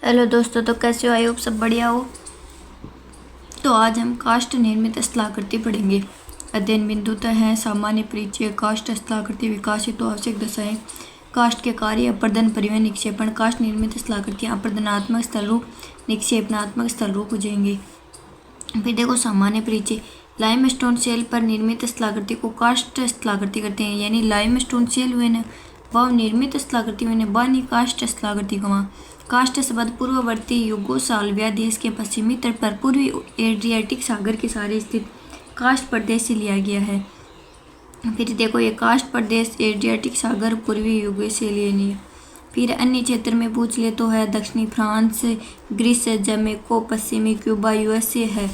Hello दोस्तों, तो कैसे हो? आई होप सब बढ़िया हो। तो आज हम काष्ठ निर्मित स्थलाकृति पढ़ेंगे। अध्ययन बिंदुतः है सामान्य परिचय, काष्ठ स्थलाकृति विकास हेतु आवश्यक दशाएं, काष्ठ के कार्य, अपर्दन, परिवहन, निक्षेपण। काष्ठ निर्मित स्थलाकृतियाँ अपर्दनात्मक स्थल रूप, निक्षेपणात्मक स्थल रूप हो जाएंगे। फिर देखो सामान्य परिचय। लाइमस्टोन शेल पर निर्मित स्थलाकृति को काष्ठ स्थलाकृति करते हैं। यानी लाइमस्टोन शेल हुए न वह निर्मित स्थलाकृति हुए न बानी काष्ठ स्थलाकृति को वहाँ काष्ठ शब्द पूर्ववर्ती युगोस्लाविया देश के पश्चिमी तट पर पूर्वी एड्रियाटिक सागर के सहारे स्थित काष्ठ प्रदेश से लिया गया है। फिर देखो ये काष्ठ प्रदेश एड्रियाटिक सागर पूर्वी यूगोस्लाविया। फिर अन्य क्षेत्र में पूछ ले तो है दक्षिणी फ्रांस, ग्रीस, जमैको, पश्चिमी क्यूबा, यूएसए है।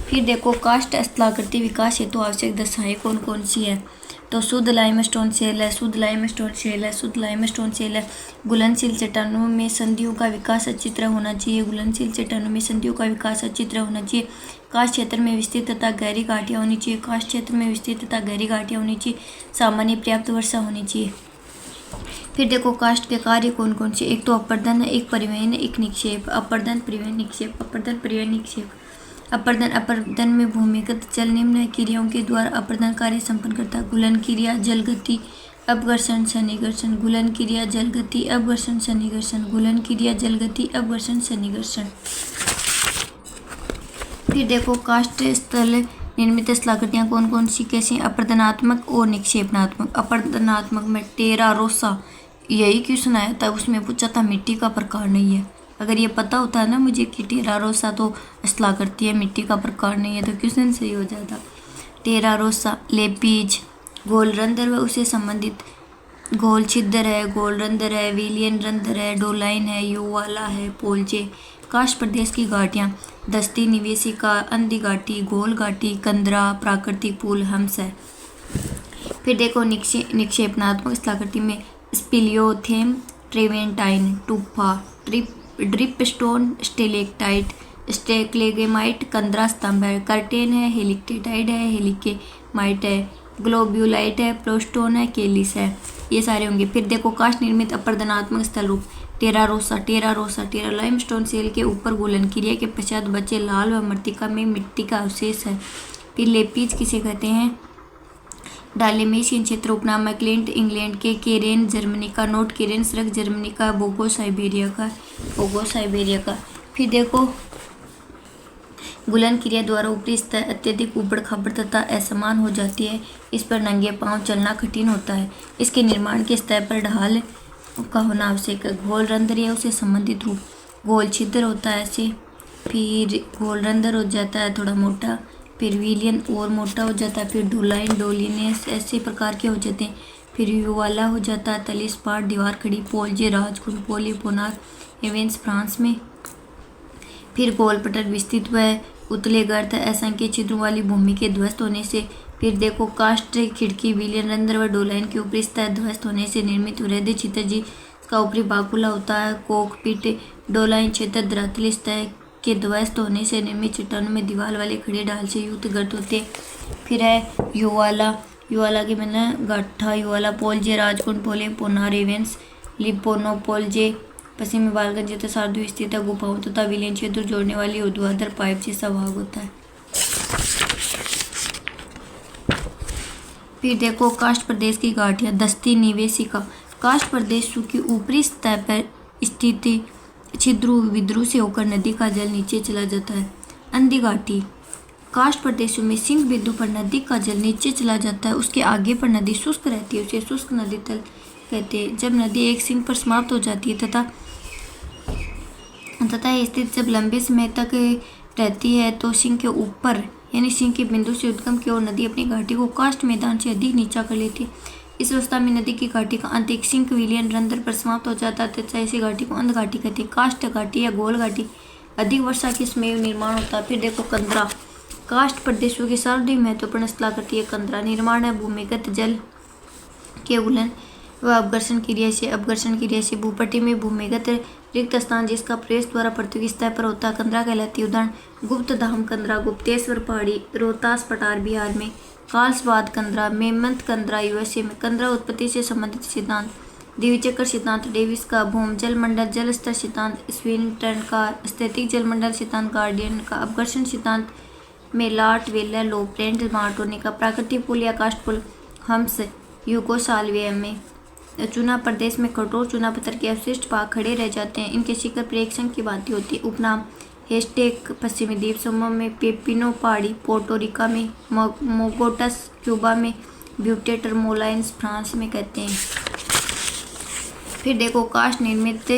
फिर देखो काष्ठ स्थलाकृति विकास हेतु आवश्यक दशाएं कौन कौन सी है। तो शुद्ध लाइमस्टोन शेल है, शुद्ध लाइमस्टोन शेल है, शुद्ध लाइमस्टोन शेल है। घुलनशील चट्टानों में संधियों का विकास अच्छी तरह होना चाहिए, घुलनशील चट्टानों में संधियों का विकास अच्छी तरह होना चाहिए। काष्ठ क्षेत्र में विस्तृत तथा गहरी घाटियाँ होनी चाहिए, काष्ठ क्षेत्र में विस्तृत तथा गहरी घाटियाँ होनी चाहिए। सामान्य पर्याप्त वर्षा होनी चाहिए। फिर देखो काष्ठ के कार्य कौन कौन से। एक तो अपर्दन है, एक परिवहन, एक निक्षेप। अपर्दन, परिवहन, निक्षेप। अपर्दन, परिवहन, निक्षेप। अपर्दन में भूमिगत जल निम्न क्रियाओं के द्वारा अपर्दन कार्य संपन्न करता है। घुलन क्रिया, जल गति, अपघर्षण, सन्निकर्षण। घुलन क्रिया, जल गति, अपघर्षण, सन्निकर्षण। घुलन क्रिया, जल गति, अपघर्षण, सन्निकर्षण। फिर देखो काष्ठ स्थल निर्मित स्थलाकृतियाँ कौन कौन सी कैसे। अपर्दनात्मक और निक्षेपणात्मक। अपर्दनात्मक में टेरा रोसा, यही क्वेश्चन आया था, उसमें पूछा था मिट्टी का प्रकार नहीं है। अगर ये पता होता है ना मुझे कि टेरा रोसा तो स्थलाकृति है, मिट्टी का प्रकार नहीं है, तो क्वेश्चन सही हो जाता। टेरा रोसा, लेपीज, गोल रंध्र व उसे संबंधित गोल छिद्र है, गोल रंध्र है, विलियन रंध्र है, डोलाइन है, युवाला है, पोलचे। काष्ठ प्रदेश की घाटियाँ दस्ती, निवेशिका, अंधी घाटी, गोल घाटी, कंदरा, प्राकृतिक पुल, हम्स है। फिर देखो निक्षेपणात्मक स्थलाकृति में स्पिलियोथेम, ट्रेवेंटाइन, टूफा, ड्रिप स्टोन, स्टेलेक्टाइट, स्टेक्लेगेमाइट, कंदरा स्तंभ है। कर्टेन है, हेलिक्टेटाइड है, हेलिकेमाइट है, ग्लोब्यूलाइट है, प्रोस्टोन है, केलिस है। ये सारे होंगे। फिर देखो काष्ठ निर्मित अपर्दनात्मक स्थल रूप। टेरा रोसा, टेरा रोसा, टेरा लाइमस्टोन सेल के ऊपर घुलन क्रिया के पश्चात बचे लाल व मृतिका में मिट्टी का अवशेष है। फिर लेपीज किसे कहते हैं। डालेमेशियन क्षेत्र उपनाम क्लिंट इंग्लैंड के, केरेन जर्मनी का, नोट केरेन स्रग जर्मनी का, बोगो साइबेरिया का, बोगो साइबेरिया का। फिर देखो घुलन क्रिया द्वारा ऊपरी सतह अत्यधिक ऊबड़ खाबड़ तथा असमान हो जाती है। इस पर नंगे पांव चलना कठिन होता है। इसके निर्माण के स्तर पर ढाल का होना आवश्यक है। घोल रंध्र या उसे संबंधित रूप, गोल छिद्र होता है ऐसे। फिर घोल रंध्र हो जाता है थोड़ा मोटा, फिर विलियन और मोटा हो जाता है, फिर डोलाइन, डोलिनेस ऐसे प्रकार के हो जाते हैं। फिर युवाला हो जाता है, तली सपाट दीवार खड़ी, पोलजे, राजकुंड, पोलीपोनार, एवेंस फ्रांस में। फिर गोल पटल विस्तृत व उतले गर्त असंख्य छिद्रों वाली भूमि के ध्वस्त होने से। फिर देखो काष्ठ खिड़की, विलियन रंध्र व डोलाइन की ऊपरी सतह ध्वस्त होने से निर्मित हृदय छिद्र जिसका ऊपरी भाग खुला होता है। कोकपिट, डोलाइन क्षेत्र धरातली सतह के ध्वस्त होने से निर्मित चट्टानों में दीवार वाले खड़े ढाल से युक्त गर्त होते। फिर है युवाला, युवाला के मैंने गट्ठा, युवाला, पोलजे, राजकुंड, पोले, पोनार, एवेंस, लिपोनो, पोलजे, पश्चिमी बालगंज तथा सार्दू स्थित गुफाओं तथा विलियन क्षेत्र जोड़ने वाली ऊर्ध्वाधर पाइप जैसा भाग होता है। फिर देखो काष्ठ प्रदेश की घाटियाँ दस्ती, निवेशिका। काष्ठ प्रदेश की ऊपरी सतह पर स्थित छिद्रों विद्रोह से होकर नदी का जल नीचे चला जाता है। अंधी घाटी, काष्ठ प्रदेशों में सिंक बिंदु पर नदी का जल नीचे चला जाता है, उसके आगे पर नदी शुष्क रहती है, उसे शुष्क नदी तल कहते हैं। जब नदी एक सिंक पर समाप्त हो जाती है तथा यह स्थिति जब लंबे समय तक रहती है तो सिंक के ऊपर यानी सिंक के बिंदु से उद्गम की ओर नदी अपनी घाटी को काष्ठ मैदान से अधिक नीचा कर लेती है। इस अवस्था में नदी की घाटी का अंत एक सिंक विलियन रंध्र पर समाप्त हो जाता है तथा इसी घाटी को अंध घाटी कहते हैं। काष्ठ घाटी या गोल घाटी अधिक वर्षा के समय निर्माण होता है। फिर देखो कंदरा, काष्ठ प्रदेशों की सर्वाधिक महत्वपूर्ण स्थलाकृति है कंदरा। निर्माण है भूमिगत जल के घुलन व अपघर्षण क्रिया से भूपट्टी में भूमिगत रिक्त स्थान जिसका प्रवेश द्वारा पृथ्वी की सतह पर होता है कंदरा कहलाती है। उदाहरण गुप्त धाम कंदरा, गुप्तेश्वर पहाड़ी, रोहतास पठार बिहार में, कालसबाद कंदरा, मेमंत कंदरा यूएसए में। कंदरा उत्पत्ति से संबंधित सिद्धांत। द्विचक्र सिद्धांत डेविस का, भूमजल मंडल जल स्तर सिद्धांत स्विनटन का, स्थैतिक जलमंडल सिद्धांत गार्डियन का, अपघर्षण सिद्धांत में लॉर्ड वेलर लोफ्रेंट मार्कोनी का, प्राकृतिक पुल या काष्ठ पुल हम्स यूगोस्लाविया में, चुना प्रदेश में कठोर चुना पत्थर के अवशिष्ट भाग खड़े रह जाते हैं, इनके शिखर प्रेक्षण की भांति होती है। उपनाम हेस्टेक पश्चिमी द्वीप समूह में, पेपिनो पहाड़ी पोर्टोरिका में, मोगोटस क्यूबा में, ब्यूटेटर मोलाइंस फ्रांस में कहते हैं। फिर देखो काष्ठ निर्मित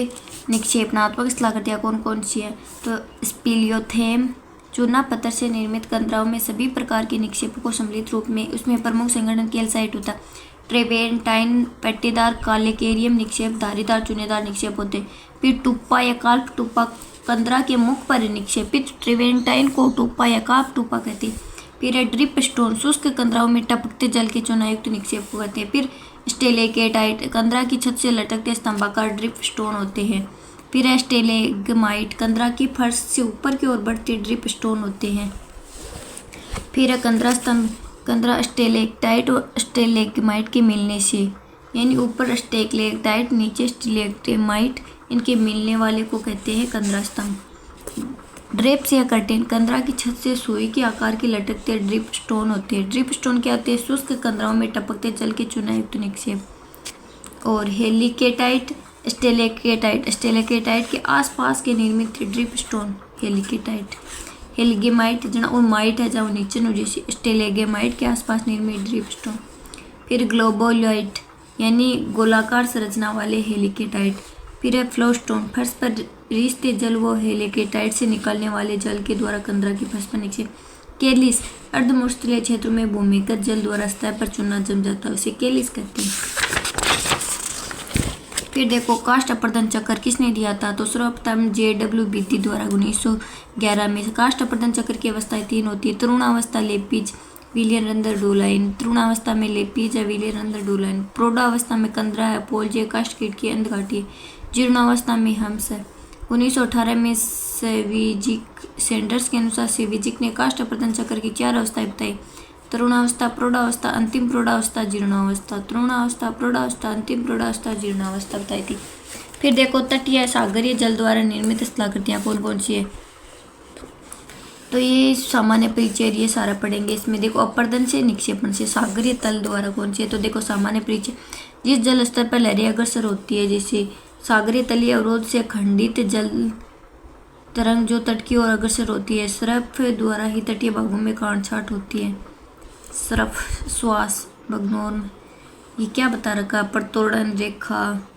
निक्षेपणात्मक स्थलाकृतियाँ कौन कौन सी है, तो स्पीलियोथेम चूना पत्थर से निर्मित कंदराओं में सभी प्रकार के निक्षेपों को सम्मिलित रूप में, उसमें प्रमुख संगठन कैल्साइट होता है। ट्रेवेंटाइन पट्टेदार कालेकेरियम निक्षेप धारीदार चूनेदार निक्षेप होते हैं। फिर टुप्पा या काल्प टुप्पा कंदरा के मुख पर निक्षेपित ट्रेवेंटाइन को टुप्पा या काल्प टुप्पा कहते हैं। फिर है ड्रिप स्टोन शुष्क कंदराओं में टपकते जल के चूनायुक्त निक्षेप को कहते हैं। फिर स्टेलेकेटाइट कंदरा की छत से लटकते स्तंभाकार ड्रिप स्टोन होते हैं। फिर है स्टेलेगमाइट कंदरा की फर्श से ऊपर की ओर बढ़ते ड्रिप स्टोन होते हैं। फिर है कंदरा स्तंभ कंदरा स्टेलेक्टाइट और स्टेलेगमाइट के मिलने से, यानी ऊपर स्टेलेक्टाइट नीचे स्टेलेग्माइट, इनके मिलने वाले को कहते हैं कंदरा स्तंभ। ड्रिप्स या कर्टेन कंदरा की छत से सुई के आकार के लटकते ड्रिप स्टोन होते हैं। ड्रिप स्टोन क्या होते हैं, शुष्क कंदराओं में टपकते जल के चूनायुक्त निक्षेप। और हेलिकेटाइट स्टेलेकेटाइट के आसपास के निर्मित ड्रिप स्टोन हेलिकेटाइट। हेलिगेमाइट जहाँ वो माइट है जहाँ नीचे नो जैसे स्टेलेगेमाइट के आसपास निर्मित ड्रिप स्टोन। फिर ग्लोबोलाइट यानी गोलाकार संरचना वाले हेलिकेटाइट। फिर है फ्लो स्टोन फर्श पर रिश्ते जल व हेलिकेटाइट से निकलने वाले जल के द्वारा कंदरा की फर्श पर निक्षेप। केलिस अर्धमरुस्थलीय क्षेत्रों में भूमिगत जल द्वारा सतह पर चूना जम जाता है, उसे केलिस कहते हैं। फिर देखो काष्ठ अपर्दन चक्र किसने दिया था, तो सर्वप्रथम JW बिद्दी द्वारा 1911 में। काष्ठ अपर्दन चक्र की अवस्थाएं 3 होती है, तरुणावस्था लेपिज विलियन रंदर डोलाइन, तरुणावस्था में लेपिज या विलियन रंदर डोलाइन, प्रौढ़ावस्था में कंदरा है पोलजे काष्ठ कीट की अंधघाटी, जीर्णावस्था में हम्स है। 1918 में सेविजिक सेंडर्स के अनुसार सेविजिक ने काष्ठ अपर्दन चक्र की 4 अवस्थाएं बताई, तरुणावस्था प्रौढ़ावस्था अंतिम प्रौढ़ावस्था जीर्णावस्था, तरुणावस्था प्रौढ़ावस्था अंतिम प्रौढ़ावस्था जीर्णावस्था बताई थी। फिर देखो तटीय सागरीय जल द्वारा निर्मित स्थलाकृतियाँ कौन कौन सी है, तो ये सामान्य परिचय ये सारा पढ़ेंगे। इसमें देखो अपर्दन से निक्षेपण से सागरीय तल द्वारा कौन सी है, तो देखो सामान्य परिचय जिस जल स्तर पर लहरें अग्रसर होती है, जैसे सागरीय तलीय अवरोध से खंडित जल तरंग जो तट की ओर अग्रसर होती है। स्रफ द्वारा ही तटीय भागों में काटछाट होती है। स्रफ श्वास बगनोर में ये क्या बता रखा, प्रतोड़न रेखा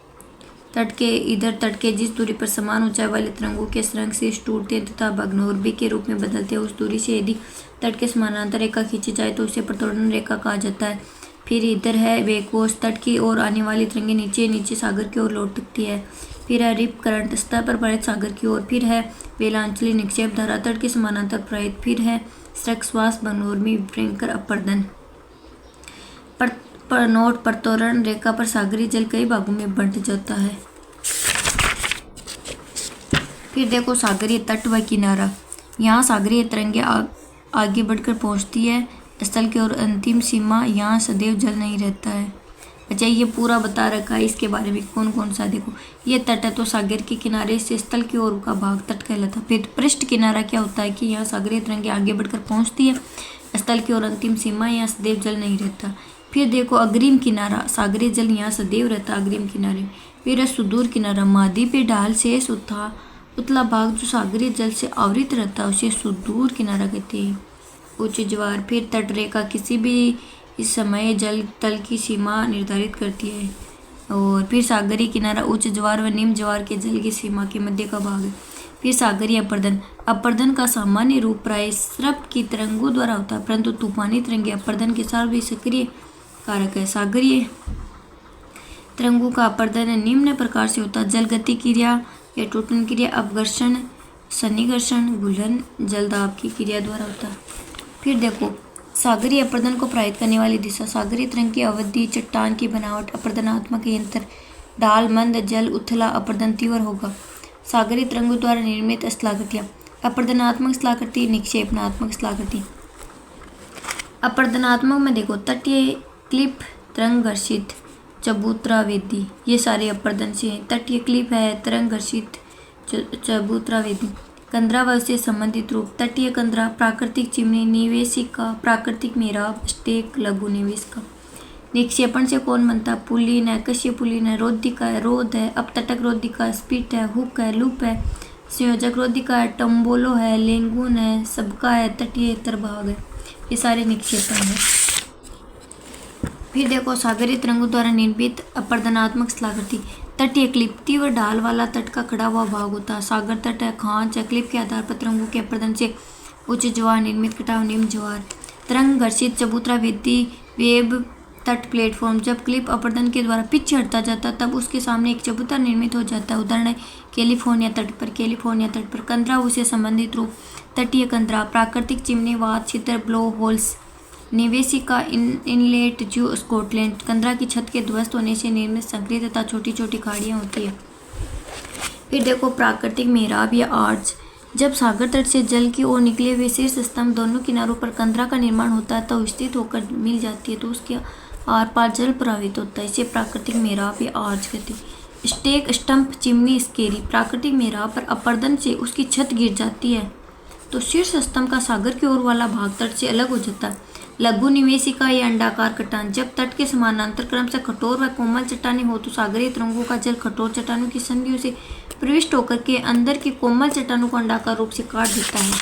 तट के इधर तट के जिस दूरी पर समान ऊंचाई वाले तरंगों के सुरंग से टूटते हैं तथा भग्नोर्बी के रूप में बदलते हैं, उस दूरी से यदि तट के समानांतर रेखा खींची जाए तो उसे प्रतोड़न रेखा कहा जाता है। फिर इधर है वेकोस तट की ओर आने वाली तरंगें नीचे नीचे सागर की ओर लौटती है। फिर है रिप करंट सतह पर प्रवाहित सागर की ओर। फिर है वेलांचली निक्षेप धारा तट के समानांतर प्रवाहित। फिर है श्वास भग्नोर्मी भयंकर अपर्दन पर नोट प्रतोरण रेखा पर सागरीय जल कई भागों में बंट जाता है। फिर देखो सागरीय तट व किनारा, यहाँ सागरीय तरंगे आगे बढ़कर पहुँचती है स्थल की ओर, अंतिम सीमा यहाँ सदैव जल नहीं रहता है। अच्छा ये पूरा बता रखा है इसके बारे में कौन कौन सा, देखो ये तट है तो सागर के किनारे से स्थल की ओर का भाग तट कहलाता है। फिर पृष्ठ किनारा क्या होता है कि यहाँ सागरीय तरंगे आगे बढ़कर पहुँचती है स्थल की ओर, अंतिम सीमा यहाँ सदैव जल नहीं रहता। फिर देखो अग्रिम किनारा, सागरीय जल यहाँ सदैव रहता अग्रिम किनारे। फिर है सुदूर किनारा, महाद्वीपीय ढाल से उतला भाग जो सागरीय जल से आवृत रहता है उसे सुदूर किनारा कहते हैं। उच्च ज्वार, फिर तट रेखा किसी भी इस समय जल तल की सीमा निर्धारित करती है। और फिर सागरीय किनारा उच्च ज्वार व निम्न ज्वार के जल की सीमा के मध्य का भाग है। फिर सागरीय अपर्दन, अपर्दन का सामान्य रूप प्राय स्रप की तरंगों द्वारा होता है, परंतु तूफानी तरंगे अपर्दन के साथ भी सक्रिय कारक है। सागरीय तरंगों का अपर्दन निम्न प्रकार से होता है, जल गति क्रिया या टूटन क्रिया, अपघर्षण, सन्निकर्षण, घुलन, जलदाब की क्रिया द्वारा होता है। फिर देखो सागरीय अपर्दन को प्रभावित करने वाली दिशा, सागरीय तरंग की अवधि, चट्टान की बनावट, अपर्दनात्मक यंत्र, ढाल, मंद जल, उथला अपर्दन तीव्र होगा। सागरीय तरंगों द्वारा निर्मित स्थलाकृतियाँ, अपर्दनात्मक स्थलाकृति, निक्षेपणात्मक स्थलाकृति। अपर्दनात्मक में देखो तटीय क्लिप तरंग घर्षित चबूतरा वेदी, ये सारे अपरदन से हैं। तटीय क्लिप है तरंग घर्षित चबूतरा वेदी। कंदरा व उससे संबंधित रूप, तटीय कंदरा, प्राकृतिक चिमनी, निवेशिका, प्राकृतिक मेराब, स्टेक, लघु निवेशिका। निक्षेपण से कौन बनता? पुलिन है, कश्य पुलिन है, रोधिका है, रोध है, अपतटक रोधिका, स्पिट है, हुक है, लूप है, संयोजक रोधिका है, टम्बोलो है, लेंगुन है, सबका है, तटीय तरभाग है। ये सारे निक्षेपण है। फिर देखो सागरीय तरंगों द्वारा निर्मित अपरदनात्मक स्थलाकृति। तटीय क्लिप, तीव्र ढाल वाला तट का खड़ा हुआ भाग होता है। सागर तट है, खांच है, क्लिप के आधार पर तरंगों के अपरदन से उच्च ज्वार निर्मित, कटाव निम्न ज्वार। तरंग घर्षित चबूतरा वेदी, वेब तट प्लेटफॉर्म, जब क्लिप अपरदन के द्वारा पीछे हटता जाता है तब उसके सामने एक चबूतरा निर्मित हो जाता है। उदाहरण है कैलिफोर्निया तट पर, कैलिफोर्निया तट पर। कंदरा उसे संबंधित रूप, तटीय कंदरा, प्राकृतिक चिमनी, वात, छिद्र, ब्लो होल्स, निवेशिका, इनलेट, जू, स्कॉटलैंड। कंदरा की छत के ध्वस्त होने से निर्मित संकरी तथा छोटी छोटी खाड़ियाँ होती है। फिर देखो प्राकृतिक मेहराब या आर्च, जब सागर तट से जल की ओर निकले हुए शीर्ष स्तंभ दोनों किनारों पर कंदरा का निर्माण होता है तो स्थित होकर मिल जाती है तो उसके आर पार जल प्रवाहित होता है, इसे प्राकृतिक मेहराब या आर्च कहते हैं। स्टेक, स्टंप, चिमनी, स्केरी, प्राकृतिक मेहराब पर अपरदन से उसकी छत गिर जाती है तो शीर्ष स्तंभ का सागर की ओर वाला भाग तट से अलग हो जाता है। लघु निवेशिका या अंडाकार कटान, जब तट के समानांतर क्रम से कठोर व कोमल चट्टानें हो तो सागरीय तरंगों का जल कठोर चट्टानों की संधियों से प्रविष्ट होकर के अंदर की कोमल चट्टानों को अंडाकार रूप से काट देता है।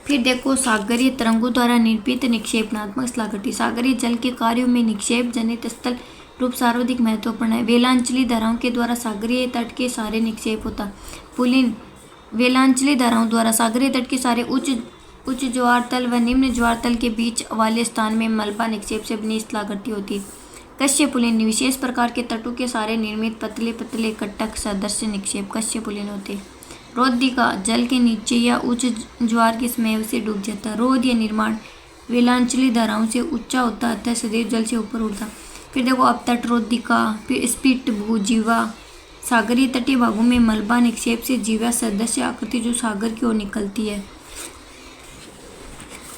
फिर देखो सागरीय तरंगों द्वारा निर्मित निक्षेपणात्मक स्थलाकृति। सागरीय जल के कार्यों में निक्षेप जनित स्थल रूप सर्वाधिक महत्वपूर्ण है। वेलांचली धाराओं के द्वारा सागरीय तट के सारे निक्षेप होता। पुलिन, वेलांचली धाराओं द्वारा सागरीय तट के सारे उच्च ज्वार तल व निम्न ज्वार तल के बीच वाले स्थान में मलबा निक्षेप से बनी स्थलाकृति होती है। कश्य पुलिन, विशेष प्रकार के तटों के सारे निर्मित पतले पतले कटक सदस्य निक्षेप कश्य पुलिन होते हैं। रोधिका, जल के नीचे या उच्च ज्वार की स्मेव से डूब जाता है। रोध या निर्माण, वेलांचली धाराओं से ऊंचा होता है अतः सदैव जल से ऊपर उठता। फिर देखो अपतट रोधिका, फिर स्पिट, भूजीवा, सागरीय तटीय भागों में मलबा निक्षेप से जीवा सदस्य आकृति जो सागर की ओर निकलती है।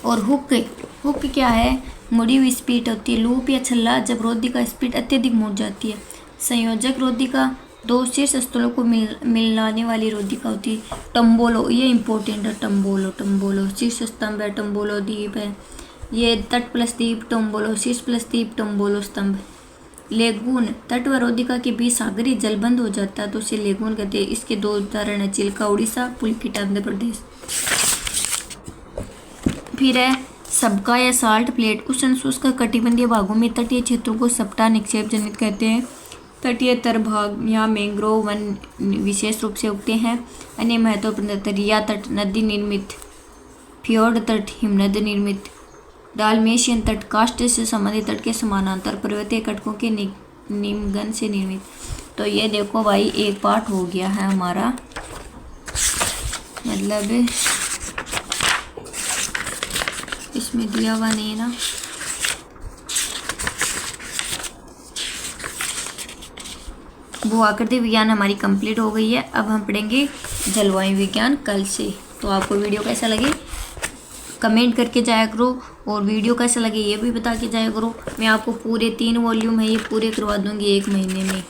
और हुक, हुक क्या है? मुड़ी हुई स्पीट होती है। लूप या छल्ला, जब रोधिका स्पीट अत्यधिक मुड़ जाती है। संयोजक रोधिका, दो शीर्ष स्थलों को मिलाने वाली रोधिका होती है। टम्बोलो, ये इंपॉर्टेंट है। टम्बोलो, टम्बोलो शीर्ष स्तंभ है, टम्बोलो द्वीप है। ये तट प्लस द्वीप, टम्बोलो शीर्ष प्लस द्वीप, टम्बोलो स्तंभ। लेगून, तट व रोधिका के बीच सागरीय जल बंद हो जाता है तो उसे लेगून कहते हैं। इसके दो उदाहरण है चिल्का उड़ीसा, पुलकिट आंध्र प्रदेश। फिर है सबका या साल्ट प्लेट, उष्ण शुष्क कटिबंधीय भागों में तटीय क्षेत्रों को सपटा निक्षेप जनित कहते हैं। तटीय तरभाग, यहाँ मैंग्रोव वन विशेष रूप से उगते हैं। अन्य महत्वपूर्ण तट, रिया तट, नदी निर्मित, फ्योर्ड तट, हिमनद निर्मित, डाल्मेशियन तट, कास्ट से संबंधित तट के समानांतर पर्वतीय कटकों के निम्नगन से निर्मित। तो ये देखो भाई एक पार्ट हो गया है हमारा, मतलब इसमें दिया हुआ नहीं है ना। भू आकृति विज्ञान हमारी कंप्लीट हो गई है। अब हम पढ़ेंगे जलवायु विज्ञान कल से। तो आपको वीडियो कैसा लगे कमेंट करके जाया करो और वीडियो कैसा लगे ये भी बता के जाया करो। मैं आपको पूरे 3 वॉल्यूम है ये पूरे करवा दूंगी 1 महीने में।